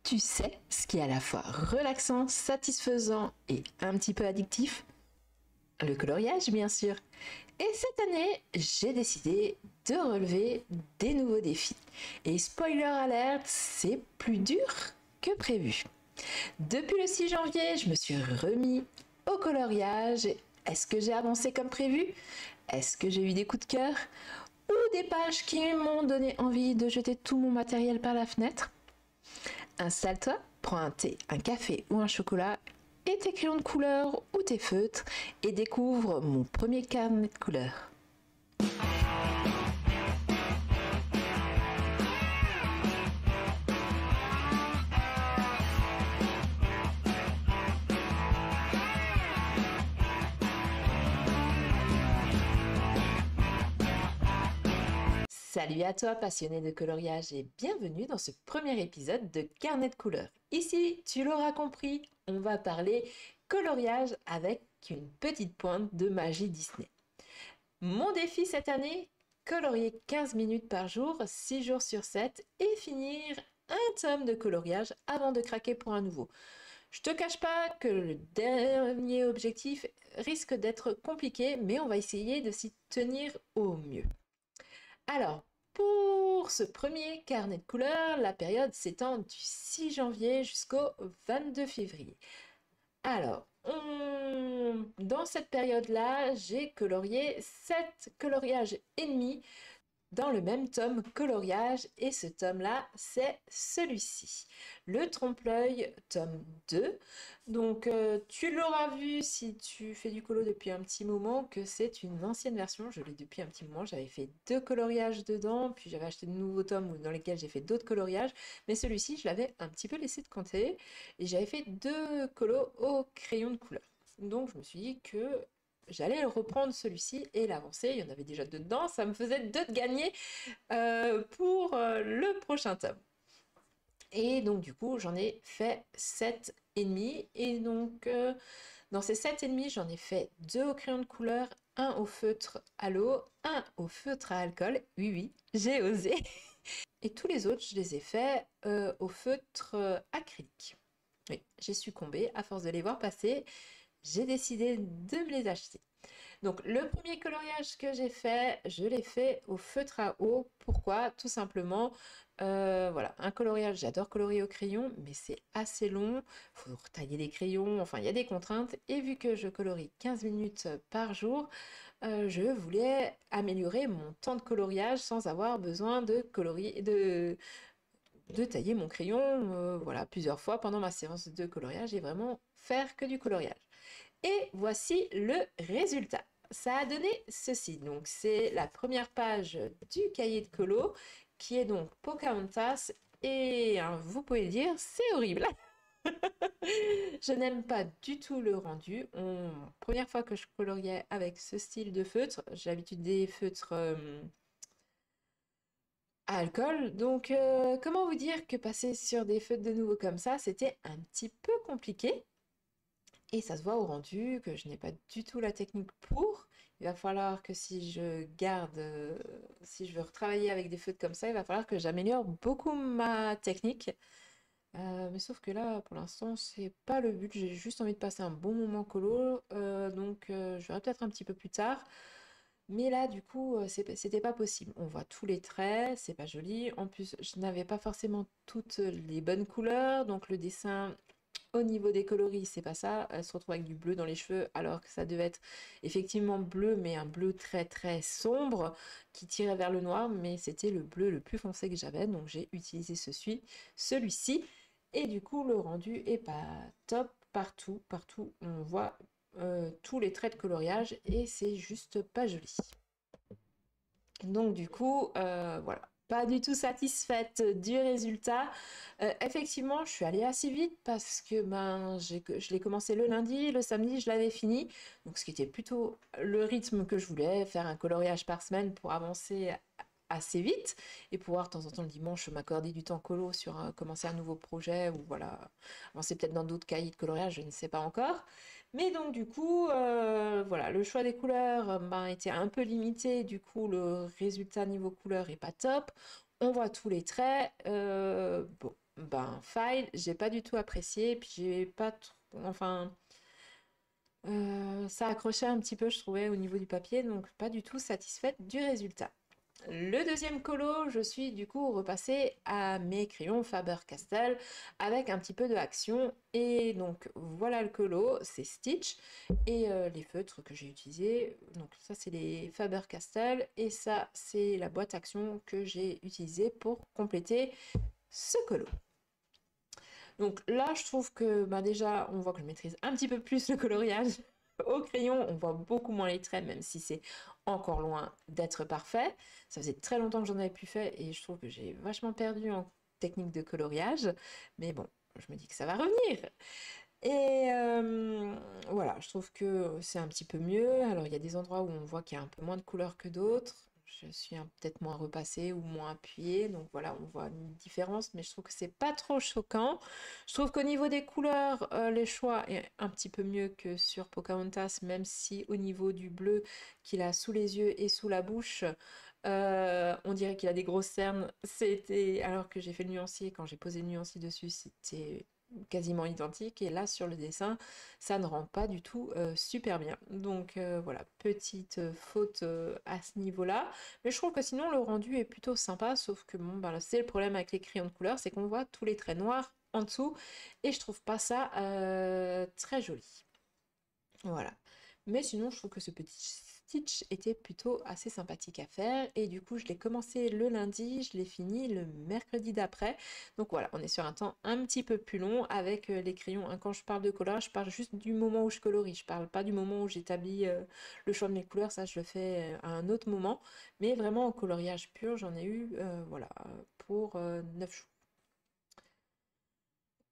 Tu sais ce qui est à la fois relaxant, satisfaisant et un petit peu addictif? Le coloriage, bien sûr. Et cette année, j'ai décidé de relever des nouveaux défis. Et spoiler alert, c'est plus dur que prévu. Depuis le 6 janvier, je me suis remis au coloriage. Est-ce que j'ai avancé comme prévu? Est-ce que j'ai eu des coups de cœur? Ou des pages qui m'ont donné envie de jeter tout mon matériel par la fenêtre? Installe-toi, prends un thé, un café ou un chocolat et tes crayons de couleur ou tes feutres et découvre mon premier carnet de couleurs. Salut à toi passionné de coloriage et bienvenue dans ce premier épisode de Carnet de couleurs. Ici, tu l'auras compris, on va parler coloriage avec une petite pointe de magie Disney. Mon défi cette année, colorier 15 minutes par jour, 6 jours sur 7 et finir un tome de coloriage avant de craquer pour un nouveau. Je te cache pas que le dernier objectif risque d'être compliqué, mais on va essayer de s'y tenir au mieux. Alors, pour ce premier carnet de couleurs, la période s'étend du 6 janvier jusqu'au 22 février. Alors, dans cette période-là, j'ai colorié 7 coloriages et demi dans le même tome coloriage et ce tome-là, c'est celui-ci, le trompe-l'œil tome 2. Donc, tu l'auras vu si tu fais du colo depuis un petit moment que c'est une ancienne version, je l'ai depuis un petit moment, j'avais fait 2 coloriages dedans, puis j'avais acheté de nouveaux tomes dans lesquels j'ai fait d'autres coloriages, mais celui-ci, je l'avais un petit peu laissé de côté et j'avais fait 2 colos au crayon de couleur. Donc, je me suis dit que j'allais reprendre celui-ci et l'avancer. Il y en avait déjà deux dedans. Ça me faisait 2 de gagner pour le prochain tome. Et donc, du coup, j'en ai fait 7 et demi. Et donc, dans ces 7 et demi, j'en ai fait 2 au crayon de couleur, un au feutre à l'eau, un au feutre à alcool. Oui, oui, j'ai osé. Et tous les autres, je les ai faits au feutre acrylique. Oui, j'ai succombé à force de les voir passer. J'ai décidé de me les acheter. Donc le premier coloriage que j'ai fait, je l'ai fait au feutre à eau. Pourquoi? Tout simplement, voilà, un coloriage, j'adore colorier au crayon, mais c'est assez long, il faut retailler les crayons, enfin il y a des contraintes. Et vu que je colorie 15 minutes par jour, je voulais améliorer mon temps de coloriage sans avoir besoin de colorier, de tailler mon crayon voilà, plusieurs fois pendant ma séance de coloriage et vraiment faire que du coloriage. Et voici le résultat. Ça a donné ceci. Donc c'est la première page du cahier de colo qui est donc Pocahontas et vous pouvez le dire, c'est horrible. Je n'aime pas du tout le rendu. Première fois que je coloriais avec ce style de feutre, j'ai l'habitude des feutres à alcool. Donc comment vous dire que passer sur des feutres de nouveau comme ça, c'était un petit peu compliqué. Et ça se voit au rendu que je n'ai pas du tout la technique pour. Il va falloir que si je garde, si je veux retravailler avec des feutres comme ça, il va falloir que j'améliore beaucoup ma technique. Mais sauf que là, pour l'instant, c'est pas le but. J'ai juste envie de passer un bon moment colo. Donc, je verrai peut-être un petit peu plus tard. Mais là, du coup, c'était pas possible. On voit tous les traits, c'est pas joli. En plus, je n'avais pas forcément toutes les bonnes couleurs. Donc, le dessin au niveau des coloris, c'est pas ça. Elle se retrouve avec du bleu dans les cheveux alors que ça devait être effectivement bleu, mais un bleu très très sombre qui tirait vers le noir, mais c'était le bleu le plus foncé que j'avais, donc j'ai utilisé celui-ci. Et du coup, le rendu est pas top partout, partout. On voit tous les traits de coloriage et c'est juste pas joli. Donc du coup, voilà, pas du tout satisfaite du résultat. Effectivement, je suis allée assez vite parce que je l'ai commencé le lundi, le samedi, je l'avais fini. Donc ce qui était plutôt le rythme que je voulais, faire un coloriage par semaine pour avancer assez vite et pouvoir de temps en temps le dimanche m'accorder du temps colo sur commencer un nouveau projet ou voilà, avancer peut-être dans d'autres cahiers de coloriage, je ne sais pas encore. Mais donc du coup, voilà, le choix des couleurs était un peu limité, du coup le résultat niveau couleur est pas top. On voit tous les traits. Bon, ben, file, j'ai pas du tout apprécié, puis j'ai pas trop... Enfin, ça accrochait un petit peu, je trouvais, au niveau du papier, donc pas du tout satisfaite du résultat. Le deuxième colo, je suis du coup repassée à mes crayons Faber-Castell avec un petit peu de action. Et donc voilà le colo, c'est Stitch. Et les feutres que j'ai utilisés, donc ça c'est les Faber-Castell et ça c'est la boîte action que j'ai utilisée pour compléter ce colo. Donc là, je trouve que bah, déjà, on voit que je maîtrise un petit peu plus le coloriage. Au crayon, on voit beaucoup moins les traits, même si c'est encore loin d'être parfait. Ça faisait très longtemps que j'en avais plus fait et je trouve que j'ai vachement perdu en technique de coloriage. Mais bon, je me dis que ça va revenir. Et voilà, je trouve que c'est un petit peu mieux. Alors, il y a des endroits où on voit qu'il y a un peu moins de couleurs que d'autres. Je suis peut-être moins repassée ou moins appuyée. Donc voilà, on voit une différence, mais je trouve que c'est pas trop choquant. Je trouve qu'au niveau des couleurs, les choix est un petit peu mieux que sur Pocahontas, même si au niveau du bleu qu'il a sous les yeux et sous la bouche, on dirait qu'il a des grosses cernes. C'était alors que j'ai fait le nuancier, quand j'ai posé le nuancier dessus, c'était quasiment identique et là sur le dessin ça ne rend pas du tout super bien, donc voilà, petite faute à ce niveau là, mais je trouve que sinon le rendu est plutôt sympa, sauf que bon bah, c'est le problème avec les crayons de couleur, c'est qu'on voit tous les traits noirs en dessous et je trouve pas ça très joli. Voilà. Mais sinon, je trouve que ce petit Stitch était plutôt assez sympathique à faire. Et du coup, je l'ai commencé le lundi, je l'ai fini le mercredi d'après. Donc voilà, on est sur un temps un petit peu plus long avec les crayons, hein. Quand je parle de coloriage, je parle juste du moment où je colorie. Je parle pas du moment où j'établis le choix de mes couleurs. Ça, je le fais à un autre moment. Mais vraiment, en coloriage pur, j'en ai eu voilà, pour 9 jours.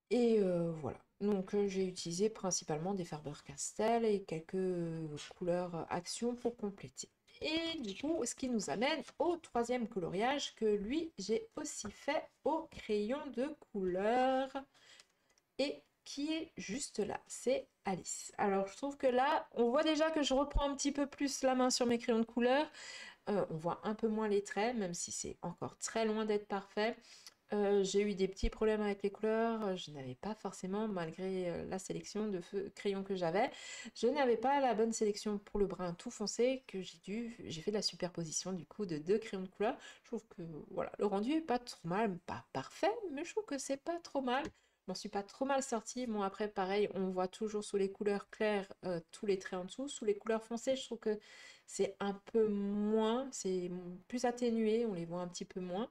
Et voilà. Donc j'ai utilisé principalement des Faber-Castell et quelques couleurs action pour compléter. Et du coup, ce qui nous amène au troisième coloriage que lui, j'ai aussi fait au crayon de couleur et qui est juste là, c'est Alice. Alors je trouve que là, on voit déjà que je reprends un petit peu plus la main sur mes crayons de couleur. On voit un peu moins les traits, même si c'est encore très loin d'être parfait. J'ai eu des petits problèmes avec les couleurs, je n'avais pas forcément, malgré la sélection de crayons que j'avais, je n'avais pas la bonne sélection pour le brun tout foncé que j'ai fait de la superposition du coup de deux crayons de couleur. Je trouve que voilà, le rendu est pas trop mal, pas parfait, mais je trouve que c'est pas trop mal. Je m'en suis pas trop mal sortie. Bon après pareil, on voit toujours sous les couleurs claires tous les traits en dessous. Sous les couleurs foncées, je trouve que c'est un peu moins, c'est plus atténué, on les voit un petit peu moins.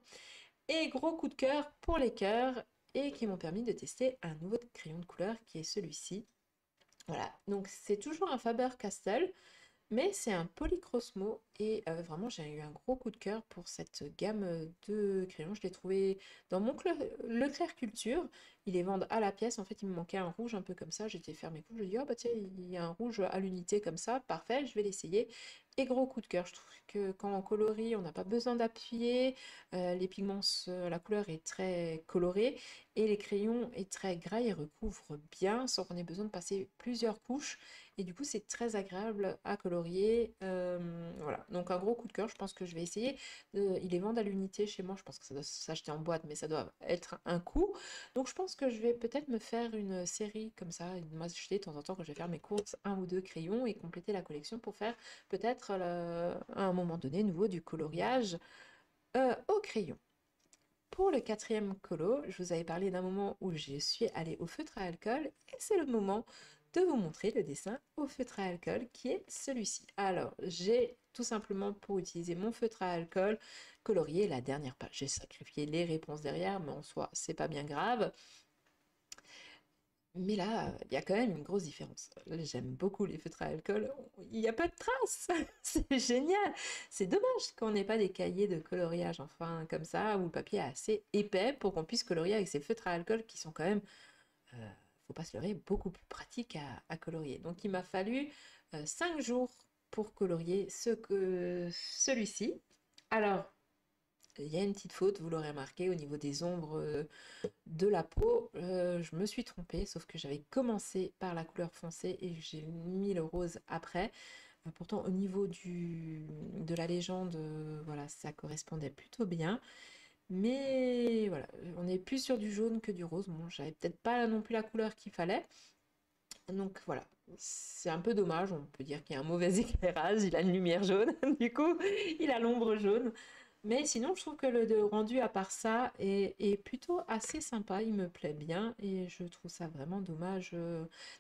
Et gros coup de cœur pour les cœurs et qui m'ont permis de tester un nouveau crayon de couleur qui est celui-ci. Voilà, donc c'est toujours un Faber-Castell, mais c'est un Polychrosmo et vraiment j'ai eu un gros coup de cœur pour cette gamme de crayons. Je l'ai trouvé dans mon Leclerc Culture. Ils les vendent à la pièce. En fait, il me manquait un rouge un peu comme ça. J'étais faire mes cours. Je me dis, oh bah tiens, il y a un rouge à l'unité comme ça. Parfait, je vais l'essayer. Et gros coup de cœur. Je trouve que quand on colorie, on n'a pas besoin d'appuyer. Les pigments, la couleur est très colorée et les crayons est très gras et recouvrent bien sans qu'on ait besoin de passer plusieurs couches. Et du coup, c'est très agréable à colorier. Voilà, donc un gros coup de cœur, je pense que je vais essayer. Ils les vendent à l'unité chez moi, je pense que ça doit s'acheter en boîte, mais ça doit être un coût. Donc je pense que je vais peut-être me faire une série comme ça, et m'acheter de temps en temps quand je vais faire mes courses, un ou deux crayons et compléter la collection pour faire peut-être à un moment donné nouveau du coloriage au crayon. Pour le quatrième colo, je vous avais parlé d'un moment où je suis allée au feutre à alcool et c'est le moment de vous montrer le dessin au feutre à alcool qui est celui-ci. Alors, j'ai tout simplement pour utiliser mon feutre à alcool colorié la dernière page. J'ai sacrifié les réponses derrière, mais en soi, c'est pas bien grave. Mais là, il y a quand même une grosse différence. J'aime beaucoup les feutres à alcool. Il n'y a pas de traces. C'est génial. C'est dommage qu'on n'ait pas des cahiers de coloriage, enfin, comme ça, où le papier est assez épais pour qu'on puisse colorier avec ces feutres à alcool qui sont quand même, euh, faut pas se leurrer, beaucoup plus pratiques à colorier. Donc, il m'a fallu 5 jours pour colorier celui-ci. Alors, il y a une petite faute, vous l'aurez remarqué, au niveau des ombres de la peau. Je me suis trompée, sauf que j'avais commencé par la couleur foncée et j'ai mis le rose après. Pourtant, au niveau de la légende, voilà, ça correspondait plutôt bien. Mais voilà, on est plus sur du jaune que du rose. Bon, j'avais peut-être pas non plus la couleur qu'il fallait. Donc voilà, c'est un peu dommage. On peut dire qu'il y a un mauvais éclairage. Il a une lumière jaune, du coup, il a l'ombre jaune. Mais sinon, je trouve que rendu, à part ça, est plutôt assez sympa. Il me plaît bien et je trouve ça vraiment dommage.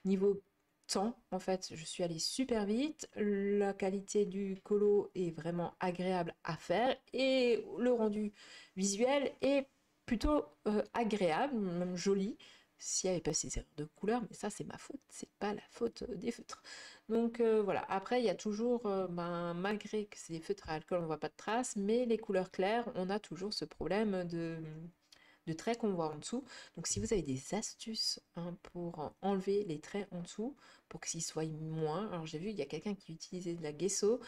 Niveau temps, en fait, je suis allée super vite. La qualité du colo est vraiment agréable à faire et le rendu visuel est plutôt agréable, même joli. S'il n'y avait pas ces erreurs de couleur, mais ça, c'est ma faute, c'est pas la faute des feutres. Donc voilà, après il y a toujours, malgré que c'est des feutres à alcool, on ne voit pas de traces, mais les couleurs claires, on a toujours ce problème de traits qu'on voit en dessous. Donc si vous avez des astuces hein, pour enlever les traits en dessous, pour qu'ils soient moins, alors j'ai vu, il y a quelqu'un qui utilisait de la gesso.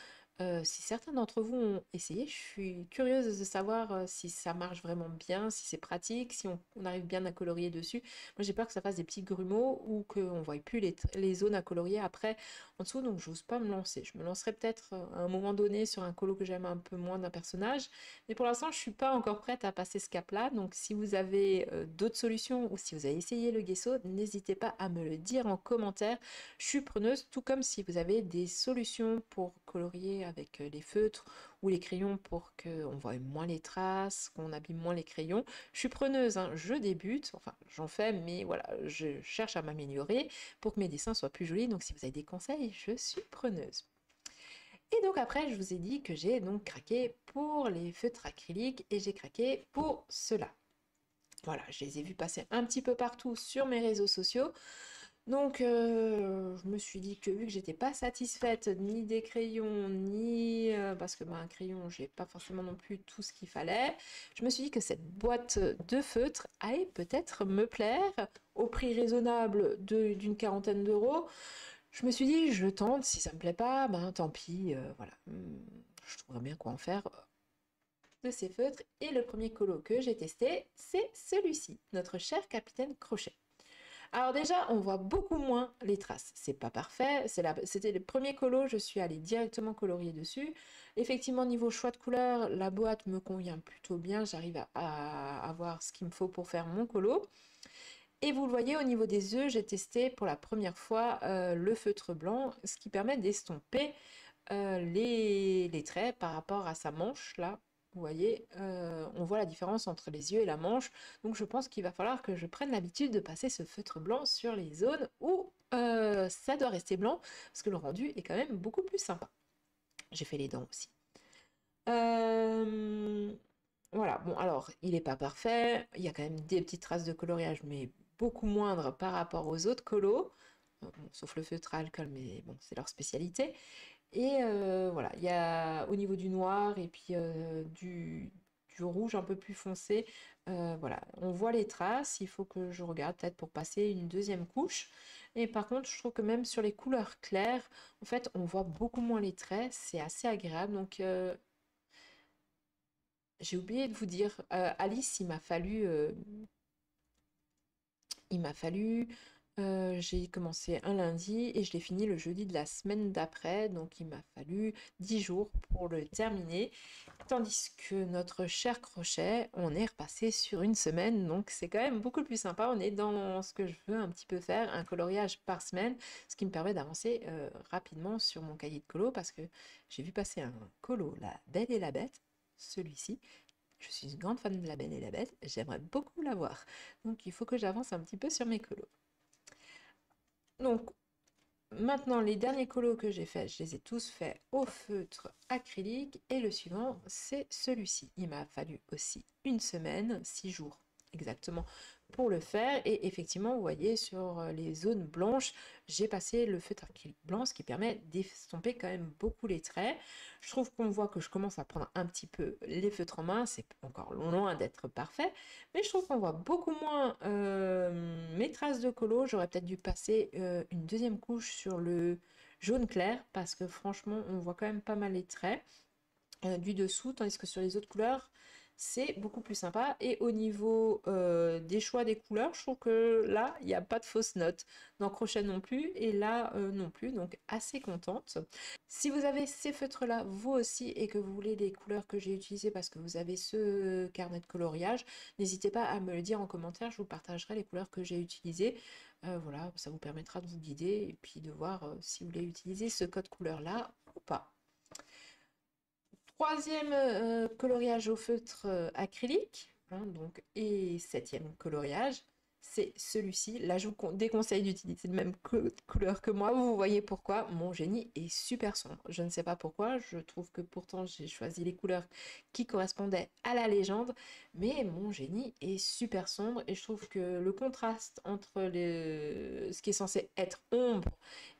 Si certains d'entre vous ont essayé, je suis curieuse de savoir si ça marche vraiment bien, si c'est pratique, si on arrive bien à colorier dessus. Moi j'ai peur que ça fasse des petits grumeaux ou qu'on ne voit plus les zones à colorier après en dessous, donc j'ose pas me lancer. Je me lancerai peut-être à un moment donné sur un colo que j'aime un peu moins d'un personnage, mais pour l'instant je suis pas encore prête à passer ce cap-là, donc si vous avez d'autres solutions ou si vous avez essayé le gesso, n'hésitez pas à me le dire en commentaire. Je suis preneuse, tout comme si vous avez des solutions pour colorier avec les feutres ou les crayons pour qu'on voit moins les traces, qu'on abîme moins les crayons. Je suis preneuse, hein, je débute, enfin j'en fais, mais voilà, je cherche à m'améliorer pour que mes dessins soient plus jolis. Donc si vous avez des conseils, je suis preneuse. Et donc après, je vous ai dit que j'ai donc craqué pour les feutres acryliques et j'ai craqué pour ceux-là. Voilà, je les ai vus passer un petit peu partout sur mes réseaux sociaux. Donc, je me suis dit que vu que j'étais pas satisfaite ni des crayons, ni parce que un crayon, j'ai pas forcément non plus tout ce qu'il fallait, je me suis dit que cette boîte de feutres allait peut-être me plaire au prix raisonnable d'une quarantaine d'euros. Je me suis dit, je tente, si ça me plaît pas, ben tant pis, voilà. Je trouverais bien quoi en faire de ces feutres. Et le premier colo que j'ai testé, c'est celui-ci, notre cher Capitaine Crochet. Alors déjà, on voit beaucoup moins les traces. C'est pas parfait. C'était le premier colo, je suis allée directement colorier dessus. Effectivement, niveau choix de couleur, la boîte me convient plutôt bien. J'arrive à avoir ce qu'il me faut pour faire mon colo. Et vous le voyez, au niveau des œufs, j'ai testé pour la première fois le feutre blanc, ce qui permet d'estomper les traits par rapport à sa manche, là. Vous voyez, on voit la différence entre les yeux et la manche. Donc je pense qu'il va falloir que je prenne l'habitude de passer ce feutre blanc sur les zones où ça doit rester blanc, parce que le rendu est quand même beaucoup plus sympa. J'ai fait les dents aussi. Euh, Voilà, bon alors, il n'est pas parfait, il y a quand même des petites traces de coloriage, mais beaucoup moindres par rapport aux autres colos, bon, sauf le feutre à alcool, mais bon, c'est leur spécialité. Et voilà, il y a au niveau du noir et puis du rouge un peu plus foncé, voilà, on voit les traces, il faut que je regarde peut-être pour passer une deuxième couche. Et par contre, je trouve que même sur les couleurs claires, en fait, on voit beaucoup moins les traits, c'est assez agréable. Donc, j'ai oublié de vous dire, Alice, j'ai commencé un lundi et je l'ai fini le jeudi de la semaine d'après, donc il m'a fallu 10 jours pour le terminer. Tandis que notre cher Crochet, on est repassé sur une semaine, donc c'est quand même beaucoup plus sympa. On est dans ce que je veux un petit peu faire, un coloriage par semaine, ce qui me permet d'avancer rapidement sur mon cahier de colo parce que j'ai vu passer un colo, La Belle et la Bête, celui-ci. Je suis une grande fan de La Belle et la Bête, j'aimerais beaucoup l'avoir. Donc il faut que j'avance un petit peu sur mes colos. Donc maintenant, les derniers colos que j'ai faits, je les ai tous faits au feutre acrylique et le suivant, c'est celui-ci. Il m'a fallu aussi une semaine, 6 jours exactement, pour le faire. Et effectivement, vous voyez, sur les zones blanches, j'ai passé le feutre acrylique blanc, ce qui permet d'estomper quand même beaucoup les traits. Je trouve qu'on voit que je commence à prendre un petit peu les feutres en main. C'est encore loin d'être parfait, mais je trouve qu'on voit beaucoup moins mes traces de colo. J'aurais peut-être dû passer une deuxième couche sur le jaune clair parce que franchement, on voit quand même pas mal les traits du dessous, tandis que sur les autres couleurs, c'est beaucoup plus sympa. Et au niveau des choix des couleurs, je trouve que là, il n'y a pas de fausses notes. Dans Crochet non plus, et là non plus, donc assez contente. Si vous avez ces feutres-là, vous aussi, et que vous voulez les couleurs que j'ai utilisées parce que vous avez ce carnet de coloriage, n'hésitez pas à me le dire en commentaire, je vous partagerai les couleurs que j'ai utilisées. Voilà, ça vous permettra de vous guider et puis de voir si vous voulez utiliser ce code couleur-là ou pas. Troisième coloriage au feutre acrylique, hein, donc, et septième coloriage, c'est celui-ci. Là, je vous déconseille d'utiliser le même couleur que moi. Vous voyez pourquoi mon génie est super sombre. Je ne sais pas pourquoi. Je trouve que pourtant, j'ai choisi les couleurs qui correspondaient à la légende. Mais mon génie est super sombre. Et je trouve que le contraste entre ce qui est censé être ombre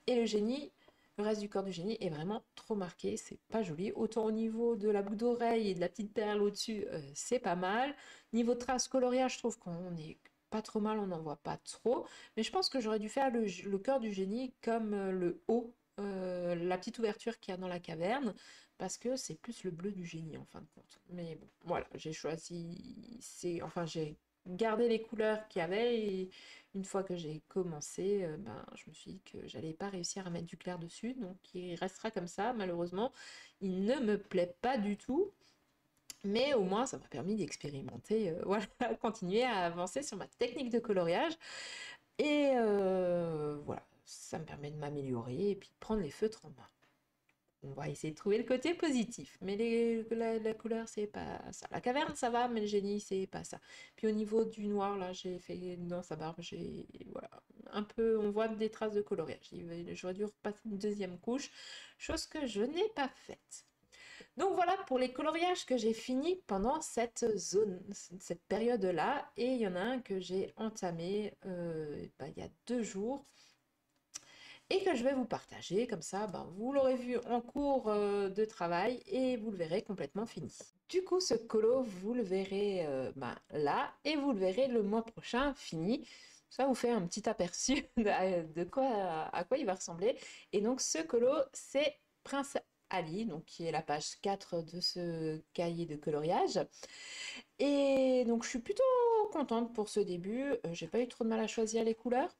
et le génie, le reste du corps du génie est vraiment trop marqué, c'est pas joli. Autant au niveau de la boucle d'oreille et de la petite perle au-dessus, c'est pas mal. Niveau trace coloriage, je trouve qu'on est pas trop mal, on n'en voit pas trop. Mais je pense que j'aurais dû faire le cœur du génie comme le haut, la petite ouverture qu'il y a dans la caverne, parce que c'est plus le bleu du génie en fin de compte. Mais bon, voilà, j'ai choisi, enfin j'ai gardé les couleurs qu'il y avait et une fois que j'ai commencé, ben, je me suis dit que j'allais pas réussir à mettre du clair dessus, donc il restera comme ça, malheureusement. Il ne me plaît pas du tout, mais au moins ça m'a permis d'expérimenter, voilà, continuer à avancer sur ma technique de coloriage. Et voilà, ça me permet de m'améliorer et puis de prendre les feutres en main. On va essayer de trouver le côté positif. Mais la couleur, c'est pas ça. La caverne, ça va, mais le génie, c'est pas ça. Puis au niveau du noir, là, j'ai fait dans sa barbe, j'ai voilà, un peu, on voit des traces de coloriage. J'aurais dû repasser une deuxième couche, chose que je n'ai pas faite. Donc voilà pour les coloriages que j'ai finis pendant cette zone, cette période-là. Et il y en a un que j'ai entamé il y a 2 jours et que je vais vous partager, comme ça vous l'aurez vu en cours de travail et vous le verrez complètement fini. Du coup, ce colo, vous le verrez là et vous le verrez le mois prochain fini. Ça vous fait un petit aperçu de à quoi il va ressembler. Et donc ce colo, c'est Prince Ali, donc qui est la page 4 de ce cahier de coloriage. Et donc je suis plutôt contente pour ce début. J'ai pas eu trop de mal à choisir les couleurs.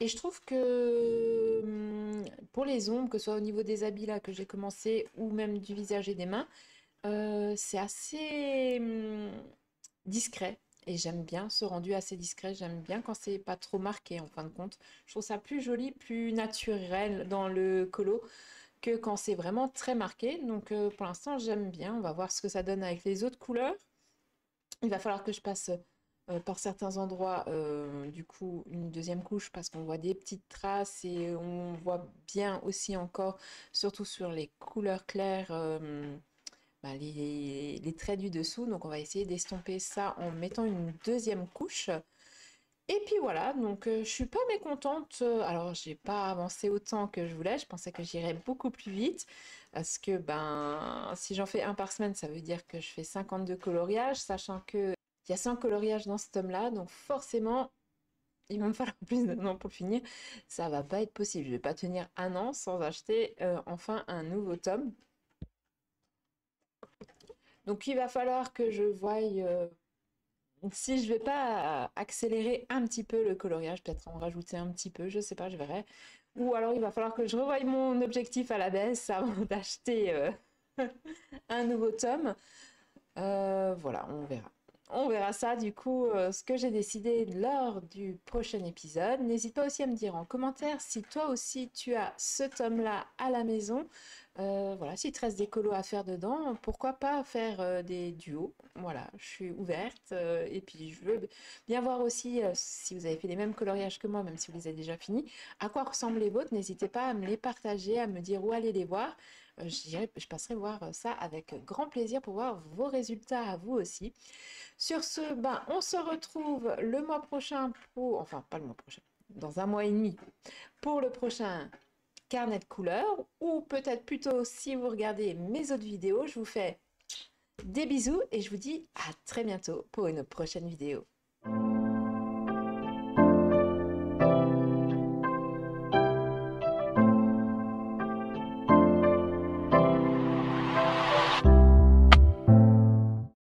Et je trouve que pour les ombres, que ce soit au niveau des habits là que j'ai commencé ou même du visage et des mains, c'est assez discret. Et j'aime bien ce rendu assez discret. J'aime bien quand c'est pas trop marqué en fin de compte. Je trouve ça plus joli, plus naturel dans le colo que quand c'est vraiment très marqué. Donc pour l'instant, j'aime bien. On va voir ce que ça donne avec les autres couleurs. Il va falloir que je passe par certains endroits, du coup, une deuxième couche parce qu'on voit des petites traces et on voit bien aussi encore, surtout sur les couleurs claires, les traits du dessous. Donc on va essayer d'estomper ça en mettant une deuxième couche. Et puis voilà, donc je suis pas mécontente. Alors j'ai pas avancé autant que je voulais, je pensais que j'irais beaucoup plus vite. Parce que si j'en fais un par semaine, ça veut dire que je fais 52 coloriages, sachant que il y a 100 coloriages dans ce tome-là, donc forcément, il va me falloir plus d'un an pour le finir. Ça va pas être possible. Je vais pas tenir un an sans acheter enfin un nouveau tome. Donc il va falloir que je voie si je vais pas accélérer un petit peu le coloriage, peut-être en rajouter un petit peu, je sais pas, je verrai. Ou alors il va falloir que je revoie mon objectif à la baisse avant d'acheter un nouveau tome. Voilà, on verra. On verra ça du coup, ce que j'ai décidé lors du prochain épisode. N'hésite pas aussi à me dire en commentaire si toi aussi tu as ce tome-là à la maison. Voilà, s'il te reste des colos à faire dedans, pourquoi pas faire des duos. Voilà, je suis ouverte et puis je veux bien voir aussi si vous avez fait les mêmes coloriages que moi, même si vous les avez déjà finis, à quoi ressemblent les vôtres. N'hésitez pas à me les partager, à me dire où aller les voir. Je passerai voir ça avec grand plaisir pour voir vos résultats à vous aussi. Sur ce, on se retrouve le mois prochain enfin pas le mois prochain, dans un mois et demi, pour le prochain carnet de couleurs, ou peut-être plutôt si vous regardez mes autres vidéos. Je vous fais des bisous et je vous dis à très bientôt pour une prochaine vidéo.